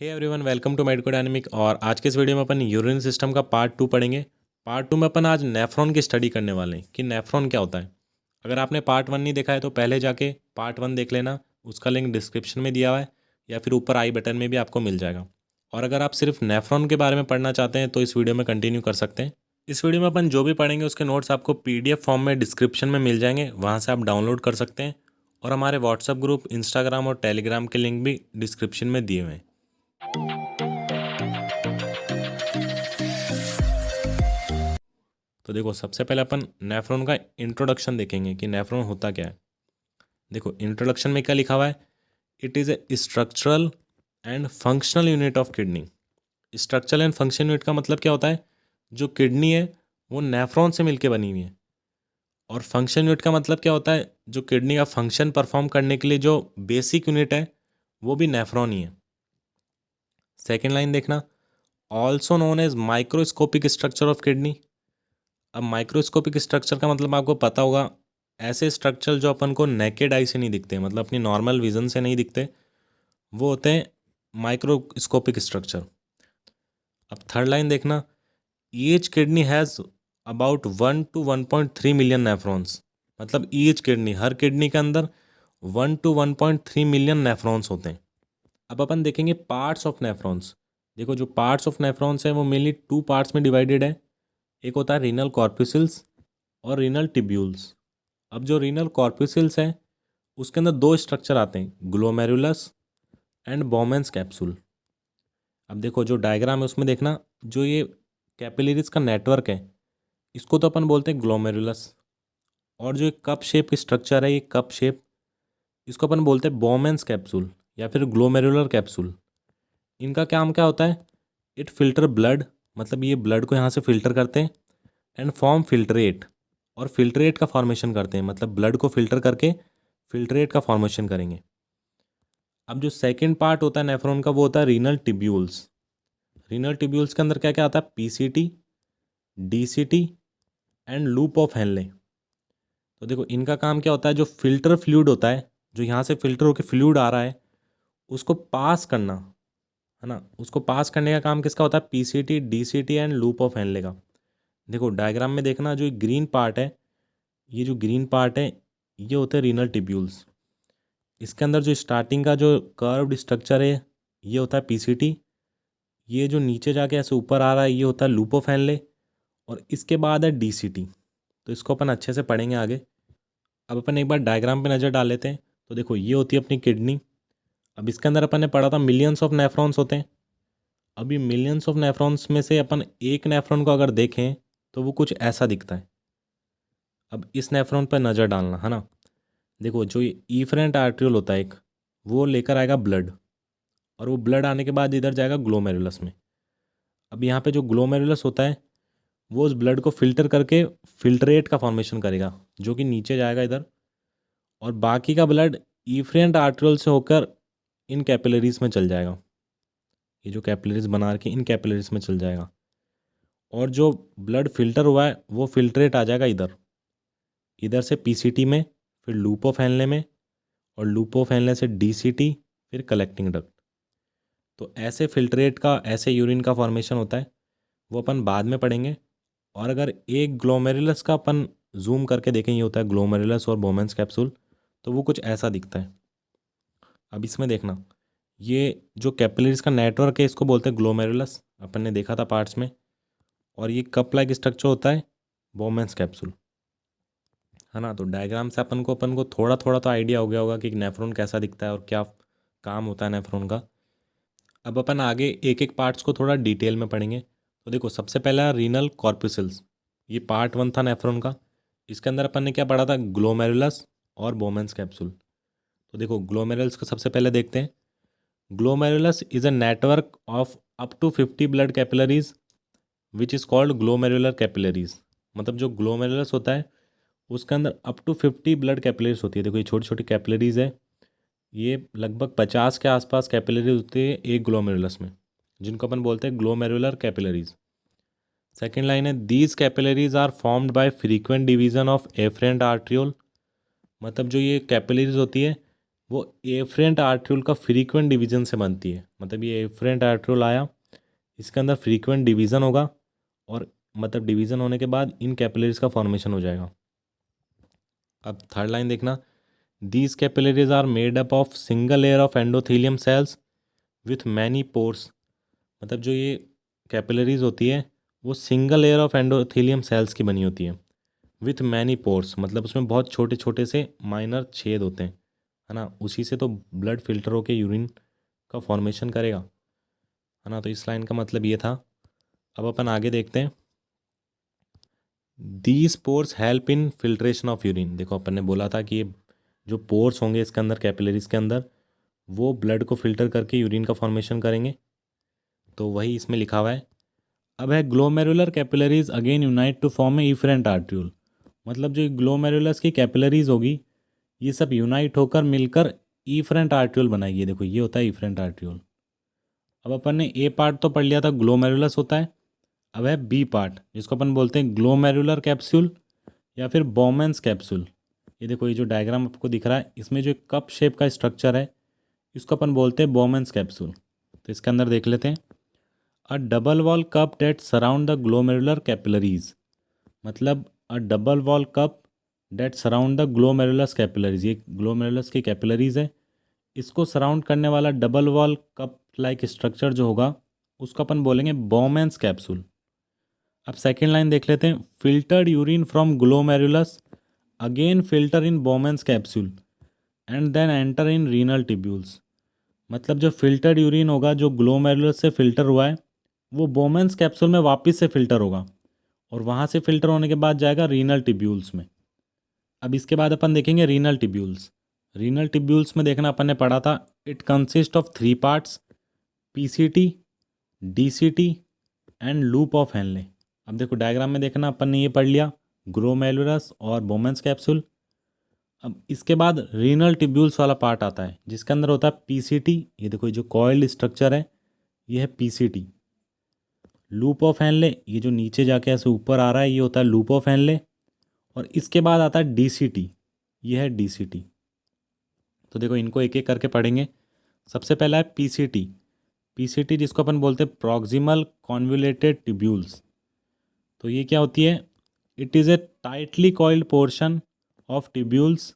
Hey everyone, welcome to Medicodynamic. और आज के इस वीडियो में अपन यूरिन सिस्टम का पार्ट 2 पढ़ेंगे। पार्ट 2 में अपन आज नेफ्रॉन की स्टडी करने वाले हैं कि नेफ्रॉन क्या होता है। अगर आपने पार्ट 1 नहीं देखा है तो पहले जाके पार्ट 1 देख लेना, उसका लिंक डिस्क्रिप्शन में दिया हुआ है या फिर ऊपर आई बटन में भी आपको मिल जाएगा। और अगर आप सिर्फ नेफ्रॉन के बारे में पढ़ना चाहते हैं तो इस वीडियो में कंटिन्यू कर सकते हैं। इस वीडियो में अपन जो भी पढ़ेंगे उसके नोट्स आपको PDF फॉर्म में डिस्क्रिप्शन में मिल जाएंगे, वहाँ से आप डाउनलोड कर सकते हैं। और हमारे व्हाट्सएप ग्रुप, इंस्टाग्राम और टेलीग्राम के लिंक भी डिस्क्रिप्शन में दिए हुए हैं। तो देखो, सबसे पहले अपन नेफ्रॉन का इंट्रोडक्शन देखेंगे कि नेफ्रॉन होता क्या है। देखो, इंट्रोडक्शन में क्या लिखा हुआ है, it is a structural and functional unit of kidney. Structural and function unit का मतलब क्या होता है, जो किडनी है वो नेफ्रॉन से मिलके बनी हुई है। और फंक्शन यूनिट का मतलब क्या होता है, जो किडनी का फंक्शन परफॉर्म करने के लिए जो बेसिक यूनिट है वो भी नेफ्रॉन ही है। सेकेंड लाइन देखना, also known as microscopic structure of kidney. अब माइक्रोस्कोपिक स्ट्रक्चर का मतलब आपको पता होगा, ऐसे स्ट्रक्चर जो अपन को नेकेड आई से नहीं दिखते, मतलब अपनी नॉर्मल विजन से नहीं दिखते, वो होते हैं माइक्रोस्कोपिक स्ट्रक्चर। अब थर्ड लाइन देखना, each kidney has about 1 to 1.3 million nephrons. मतलब ईच किडनी, हर किडनी के अंदर 1 to 1.3 मिलियन नेफ्रॉन्स होते हैं। अब अपन देखेंगे पार्ट्स ऑफ नेफ्रॉन्स। देखो, जो पार्ट्स ऑफ नेफ्रॉन्स है वो मेनली 2 पार्ट्स में डिवाइडेड है। एक होता है रीनल कॉर्पुसिल्स और रीनल टिब्यूल्स। अब जो रीनल कॉर्पुसिल्स है उसके अंदर 2 स्ट्रक्चर आते हैं, ग्लोमेरुलस एंड बोमेंस कैप्सूल। अब देखो, जो डायग्राम है उसमें देखना, जो ये कैपिलरीज का नेटवर्क है इसको तो अपन बोलते हैं ग्लोमेरुलस। और जो एक कप शेप की स्ट्रक्चर है, ये कप शेप, इसको अपन बोलते हैं बोमेंस कैप्सूल या फिर ग्लोमेरुलर कैप्सूल। इनका काम क्या होता है, इट फिल्टर ब्लड, मतलब ये ब्लड को यहाँ से फिल्टर करते हैं, एंड फॉर्म फिल्ट्रेट, और फिल्ट्रेट का फॉर्मेशन करते हैं, मतलब ब्लड को फिल्टर करके फिल्ट्रेट का फॉर्मेशन करेंगे। अब जो सेकंड पार्ट होता है नेफ्रॉन का वो होता है रीनल टिब्यूल्स। रीनल टिब्यूल्स के अंदर क्या क्या आता है, PCT, DCT and loop of Henle. तो देखो, इनका काम क्या होता है, जो फिल्टर फ्लूइड होता है, जो यहाँ से फिल्टर होकर फ्लूइड आ रहा है उसको पास करना है ना, उसको पास करने का काम किसका होता है, PCT, DCT and loop of Henle का। देखो डायग्राम में देखना, जो ग्रीन पार्ट है, ये जो ग्रीन पार्ट है ये होते हैं रीनल टिब्यूल्स। इसके अंदर जो स्टार्टिंग का जो कर्व्ड स्ट्रक्चर है ये होता है PCT। ये जो नीचे जाके ऐसे ऊपर आ रहा है ये होता है लूप ऑफ हेनले। और इसके बाद है DCT। तो इसको अपन अच्छे से पढ़ेंगे आगे। अब अपन एक बार डायग्राम पे नज़र डाल लेते हैं। तो देखो, ये होती है अपनी किडनी। अब इसके अंदर अपन ने पढ़ा था मिलियंस ऑफ नेफ्रॉन्स होते हैं। अब ये मिलियंस ऑफ नेफ्रॉन्स में से अपन एक नेफ्रॉन को अगर देखें तो वो कुछ ऐसा दिखता है। अब इस नेफ्रॉन पर नज़र डालना है ना। देखो, जो ये ईफरेंट आर्ट्रियोल होता है एक, वो लेकर आएगा ब्लड, और वो ब्लड आने के बाद इधर जाएगा ग्लोमेरुलस में। अब यहाँ पे जो ग्लोमेरुलस होता है वो उस ब्लड को फिल्टर करके फिल्ट्रेट का फॉर्मेशन करेगा, जो कि नीचे जाएगा इधर, और बाकी का ब्लड ईफरेंट आर्ट्रियोल से होकर इन कैपिलरीज में चल जाएगा। ये जो कैपिलरीज बना रखी इन कैपिलरीज में चल जाएगा, और जो ब्लड फिल्टर हुआ है वो फिल्ट्रेट आ जाएगा इधर, इधर से PCT में, फिर लूप ऑफ हेनले में, और लूप ऑफ हेनले से DCT, फिर कलेक्टिंग डक्ट। तो ऐसे फिल्ट्रेट का, ऐसे यूरिन का फॉर्मेशन होता है, वो अपन बाद में पढ़ेंगे। और अगर एक ग्लोमेरुलस का अपन जूम करके देखें, ये होता है ग्लोमेरुलस और बोमेंस कैप्सूल, तो वो कुछ ऐसा दिखता है। अब इसमें देखना, ये जो कैपिलरीज का नेटवर्क है इसको बोलते हैं ग्लोमेरुलस, अपन ने देखा था पार्ट्स में। और ये कप लाइक स्ट्रक्चर होता है बोमेंस कैप्सूल, है ना। तो डायग्राम से अपन को थोड़ा थोड़ा तो आइडिया हो गया होगा कि नेफ्रॉन कैसा दिखता है और क्या काम होता है नेफ्रॉन का। अब अपन आगे एक एक पार्ट्स को थोड़ा डिटेल में पढ़ेंगे। तो देखो, सबसे पहला रीनल कॉर्पुसिल्स, ये पार्ट 1 था नेफ्रॉन का। इसके अंदर अपन ने क्या पढ़ा था, ग्लोमेरुलस और बोमेंस कैप्सूल। तो देखो, ग्लोमेरुलस को सबसे पहले देखते हैं। Glomerulus is a network of up to 50 blood capillaries which is called glomerular capillaries. मतलब जो ग्लोमेरुलस होता है उसके अंदर अप टू 50 ब्लड कैपिलरीज होती है। देखो, ये छोटी छोटी कैपिलरीज है, ये लगभग 50 के आसपास कैपिलरीज होती है एक ग्लोमेरुलस में, जिनको अपन बोलते हैं ग्लोमेरुलर कैपिलरीज। सेकेंड लाइन है, these capillaries are formed by frequent division of afferent arteriole. मतलब जो ये कैपिलरीज होती है वो एफरेंट आर्ट्रियोल का फ्रीक्वेंट डिवीजन से बनती है। मतलब ये एफरेंट आर्ट्रियोल आया, इसके अंदर फ्रीक्वेंट डिवीज़न होगा और मतलब डिवीज़न होने के बाद इन कैपिलरीज का फॉर्मेशन हो जाएगा। अब थर्ड लाइन देखना, these capillaries are made up of single layer of endothelium cells with many pores. मतलब जो ये कैपिलरीज होती है वो single layer of endothelium cells की बनी होती है विथ मैनी पोर्स, मतलब उसमें बहुत छोटे छोटे से माइनर छेद होते हैं, है ना। उसी से तो ब्लड फिल्टर होकर यूरिन का फॉर्मेशन करेगा, है ना। तो इस लाइन का मतलब ये था। अब अपन आगे देखते हैं, these pores help in filtration of urine. देखो अपन ने बोला था कि ये जो पोर्स होंगे इसके अंदर कैपिलरीज के अंदर वो ब्लड को फिल्टर करके यूरिन का फॉर्मेशन करेंगे, तो वही इसमें लिखा हुआ है। अब है glomerular capillaries again unite to form a efferent arteriole. मतलब जो ग्लोमेरुलस की कैपिलरीज होगी ये सब यूनाइट होकर मिलकर इफरेंट आर्ट्रियोल बनाएगी। देखो ये होता है इफरेंट आर्ट्रियोल। अब अपन ने ए पार्ट तो पढ़ लिया था, ग्लोमेरुलस होता है। अब है बी पार्ट जिसको अपन बोलते हैं ग्लोमेरुलर कैप्सूल या फिर बॉमेंस कैप्सूल। ये देखो ये जो डायग्राम आपको दिख रहा है इसमें जो कप शेप का स्ट्रक्चर है इसको अपन बोलते हैं बॉमेंस कैप्सूल। तो इसके अंदर देख लेते हैं, a double wall cup that surround the glomerular capillaries. मतलब a double wall cup that surround the glomerulus capillaries, ये ग्लोमेरुलस की कैपिलरीज है, इसको सराउंड करने वाला double wall cup like structure जो होगा उसको अपन बोलेंगे बॉमेंस कैप्सूल। अब सेकेंड लाइन देख लेते हैं, filtered urine from glomerulus again filter in Bowman's capsule and then enter in renal tubules. मतलब जो फिल्टर्ड यूरिन होगा जो ग्लोमेरुलस से फिल्टर हुआ है वो बोमेंस कैप्सूल में वापस से फिल्टर होगा और वहाँ से फिल्टर होने के बाद जाएगा रीनल टिब्यूल्स में। अब इसके बाद अपन देखेंगे रीनल टिब्यूल्स। रीनल टिब्यूल्स में देखना अपन ने पढ़ा था, it consist of 3 parts, PCT, DCT and loop of Henle. अब देखो डायग्राम में देखना अपन ने ये पढ़ लिया ग्लोमेरुलस और बोमेंस कैप्सूल। अब इसके बाद रीनल टिब्यूल्स वाला पार्ट आता है जिसके अंदर होता है पीसीटी। ये देखो ये जो कॉइल्ड स्ट्रक्चर है ये है पीसीटी। लूप ऑफ हेनले, ये जो नीचे जाके ऐसे ऊपर आ रहा है ये होता है लूप ऑफ हेनले। और इसके बाद आता है डीसीटी, ये है डीसीटी। तो देखो इनको एक एक करके पढ़ेंगे। सबसे पहला है पीसीटी। पीसीटी जिसको अपन बोलते हैं प्रॉक्सिमल कॉन्वुलेटेड ट्यूब्यूल्स। तो ये क्या होती है, it is a tightly coiled portion of tubules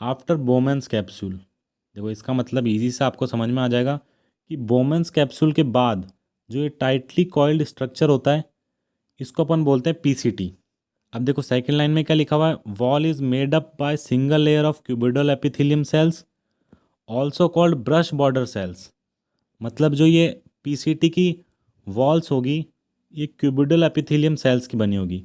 after बोमेंस capsule. देखो इसका मतलब इजी से आपको समझ में आ जाएगा कि बोमेंस कैप्सूल के बाद जो ये टाइटली कॉइल्ड स्ट्रक्चर होता है इसको अपन बोलते हैं पीसीटी। अब देखो सेकंड लाइन में क्या लिखा हुआ है, wall is made up by single layer of cuboidal epithelium cells also called brush border cells. मतलब जो ये पीसीटी की वॉल्स होगी ये क्यूबिडल एपिथेलियम सेल्स की बनी होगी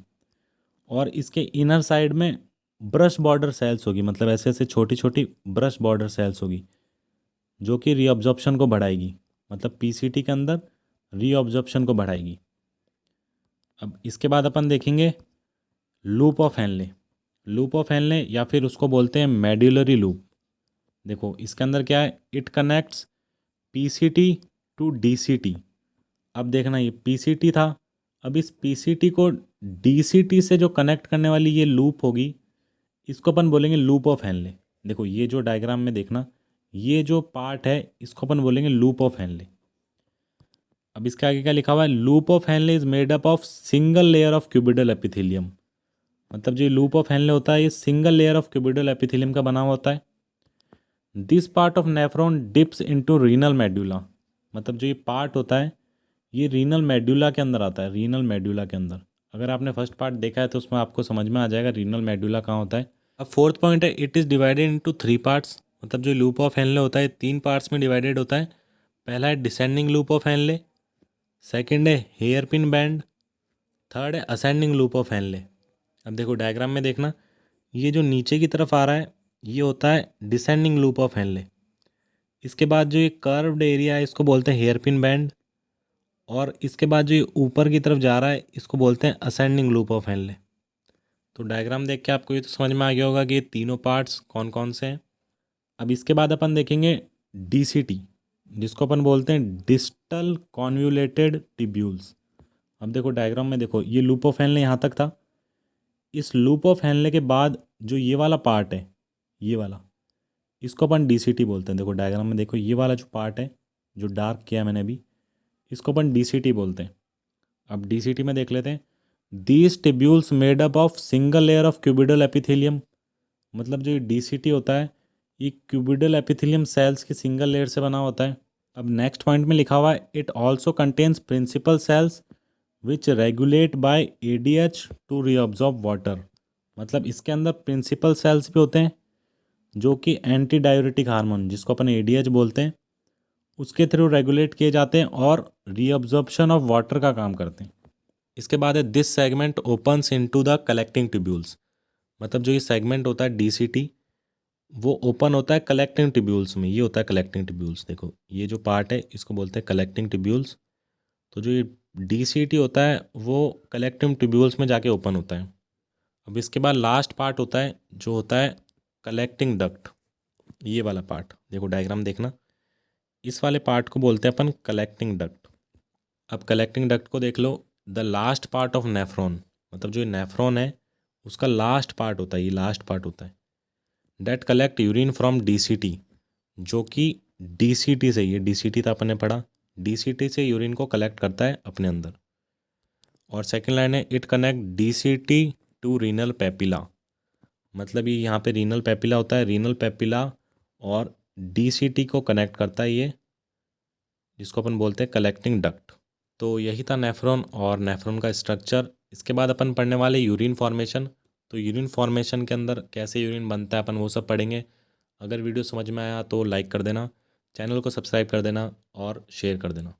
और इसके इनर साइड में ब्रश बॉर्डर सेल्स होगी। मतलब ऐसे ऐसे छोटी छोटी ब्रश बॉर्डर सेल्स होगी जो कि रीअब्जॉर्प्शन को बढ़ाएगी। मतलब पीसीटी के अंदर रीअब्जॉर्प्शन को बढ़ाएगी। अब इसके बाद अपन देखेंगे loop of Henle. Loop of Henle या फिर उसको बोलते हैं मेड्यूलरी लूप। देखो इसके अंदर क्या है, it connects PCT to DCT. अब देखना ये पीसीटी था, अब इस पीसीटी को डीसीटी से जो कनेक्ट करने वाली ये लूप होगी इसको अपन बोलेंगे लूप ऑफ हेनले। देखो ये जो डायग्राम में देखना ये जो पार्ट है इसको अपन बोलेंगे लूप ऑफ हेनले। अब इसके आगे क्या लिखा हुआ है, loop of Henle is made up of single layer of cuboidal epithelium. मतलब जो लूप ऑफ हेनले होता है ये single layer of cuboidal epithelium का बना हुआ होता है। This part of nephron dips into renal medulla. मतलब जो ये पार्ट होता है ये रीनल मेड्यूला के अंदर आता है, रीनल मेड्यूला के अंदर। अगर आपने फर्स्ट पार्ट देखा है तो उसमें आपको समझ में आ जाएगा रीनल मेड्यूला कहाँ होता है। अब फोर्थ पॉइंट है, it is divided into 3 parts. मतलब जो लूप ऑफ हेनले होता है 3 पार्ट्स में डिवाइडेड होता है। पहला है descending loop of Henle, second है हेयर पिन बैंड, थर्ड है असेंडिंग लूप ऑफ हेनले। अब देखो डायग्राम में देखना ये जो नीचे की तरफ आ रहा है ये होता है डिसेंडिंग लूप ऑफ हेनले। इसके बाद जो ये कर्व्ड एरिया है इसको बोलते हैं हेयर पिन बैंड और इसके बाद जो ये ऊपर की तरफ जा रहा है इसको बोलते हैं असेंडिंग लूप ऑफ हेनले। तो डायग्राम देख के आपको ये तो समझ में आ गया होगा कि ये तीनों पार्ट्स कौन कौन से हैं। अब इसके बाद अपन देखेंगे डीसीटी जिसको अपन बोलते हैं डिस्टल कॉन्वुलेटेड टिब्यूल्स। अब देखो डायग्राम में देखो ये लूप ऑफ हेनले यहाँ तक था। इस लूप ऑफ हेनले के बाद जो ये वाला पार्ट है ये वाला इसको अपन DCT बोलते हैं। देखो डायग्राम में देखो, ये वाला जो पार्ट है जो डार्क किया मैंने अभी, इसको अपन DCT बोलते हैं। अब DCT में देख लेते हैं, these tubules made up of single layer of cuboidal epithelium. मतलब जो ये DCT होता है ये क्यूबिडल एपिथेलियम सेल्स की सिंगल लेयर से बना होता है। अब नेक्स्ट पॉइंट में लिखा हुआ है, it also contains principal cells which regulate by ADH to reabsorb water. मतलब इसके अंदर प्रिंसिपल सेल्स भी होते हैं जो कि एंटी डायूरेटिक हार्मोन, जिसको अपन ADH बोलते हैं, उसके थ्रू रेगुलेट किए जाते हैं और रीअब्जॉर्प्शन ऑफ वाटर का काम करते हैं। इसके बाद है, this segment opens into the collecting tubules. मतलब जो ये सेगमेंट होता है DCT, वो ओपन होता है कलेक्टिंग ट्यूब्यूल्स में। ये होता है कलेक्टिंग ट्यूब्यूल्स। देखो ये जो पार्ट है इसको बोलते हैं कलेक्टिंग ट्यूब्यूल्स। तो जो ये DCT होता है वो कलेक्टिंग ट्यूब्यूल्स में जाके ओपन होता है। अब इसके बाद लास्ट पार्ट होता है जो होता है कलेक्टिंग डक्ट। ये वाला पार्ट देखो, डायग्राम देखना, इस वाले पार्ट को बोलते हैं अपन कलेक्टिंग डक्ट। अब कलेक्टिंग डक्ट को देख लो, the last part of nephron, मतलब जो नेफ्रॉन है उसका लास्ट पार्ट होता है, ये लास्ट पार्ट होता है, that collect urine from DCT, जो कि DCT से, ये DCT था अपन ने पढ़ा, DCT से यूरिन को कलेक्ट करता है अपने अंदर। और सेकेंड लाइन है, it connect DCT to renal papilla. मतलब ये यहाँ पे रीनल पेपिला होता है, रीनल पेपिला और DCT को कनेक्ट करता है ये, जिसको अपन बोलते हैं कलेक्टिंग डक्ट। तो यही था नेफ्रॉन और नेफ्रॉन का स्ट्रक्चर। इसके बाद अपन पढ़ने वाले यूरिन फॉर्मेशन। तो यूरिन फॉर्मेशन के अंदर कैसे यूरिन बनता है अपन वो सब पढ़ेंगे। अगर वीडियो समझ में आया तो लाइक कर देना, चैनल को सब्सक्राइब कर देना और शेयर कर देना।